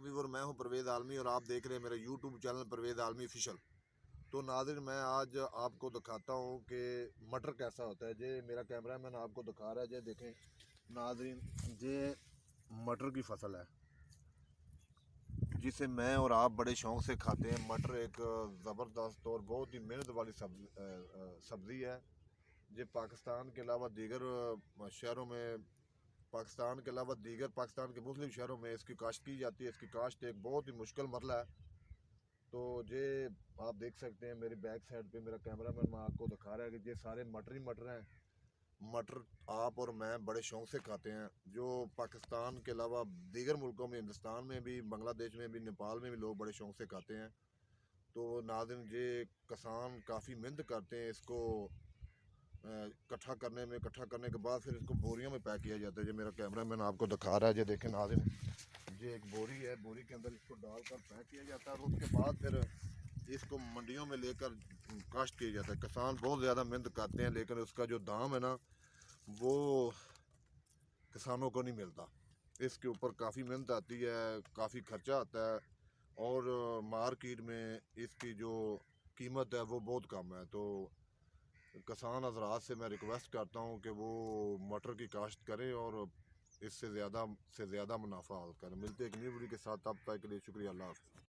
Viewer, मैं हूं परवेज़ आलमी और आप देख रहे हैं मेरा यूट्यूब चैनल परवेज़ आलमी ऑफिशियल। तो नाज़रीन, मैं आज आपको दिखाता हूं कि मटर कैसा होता है। ये मेरा कैमरामैन आपको दिखा रहा है। ये देखें नाज़रीन, ये मटर की फसल है जिसे मैं और आप बड़े शौक़ से खाते हैं। मटर एक ज़बरदस्त और बहुत ही मेहनत वाली सब्ज़ी है। ये पाकिस्तान के अलावा दीगर शहरों में पाकिस्तान के मुस्लिम शहरों में इसकी काश्त की जाती है। इसकी काश्त एक बहुत ही मुश्किल मसला है। तो ये आप देख सकते हैं मेरी बैक साइड पे मेरा कैमरामैन मैं आपको दिखा रहा है कि ये सारे मटर ही मटर हैं। मटर आप और मैं बड़े शौक़ से खाते हैं। जो पाकिस्तान के अलावा दीगर मुल्कों में, हिंदुस्तान में भी, बांग्लादेश में भी, नेपाल में भी लोग बड़े शौक़ से खाते हैं। तो नाज़रीन, ये किसान काफ़ी मेहनत करते हैं इसको इकट्ठा करने के बाद फिर इसको बोरियों में पैक किया जाता है। ये मेरा कैमरामैन आपको दिखा रहा है। ये देखें नाज़रीन, ये एक बोरी है, बोरी के अंदर इसको डालकर पैक किया जाता है और उसके बाद फिर इसको मंडियों में लेकर काश्त किया जाता है। किसान बहुत ज़्यादा मेहनत करते हैं, लेकिन उसका जो दाम है ना, वो किसानों को नहीं मिलता। इसके ऊपर काफ़ी मेहनत आती है, काफ़ी खर्चा आता है और मार्केट में इसकी जो कीमत है वो बहुत कम है। तो किसान हज़रात से मैं रिक्वेस्ट करता हूँ कि वो मटर की काश्त करें और इससे ज़्यादा से ज़्यादा मुनाफा हासिल करें। मिलते हैं एक नई वीडियो के साथ, तब तक के लिए शुक्रिया। अल्लाह हाफ़िज़।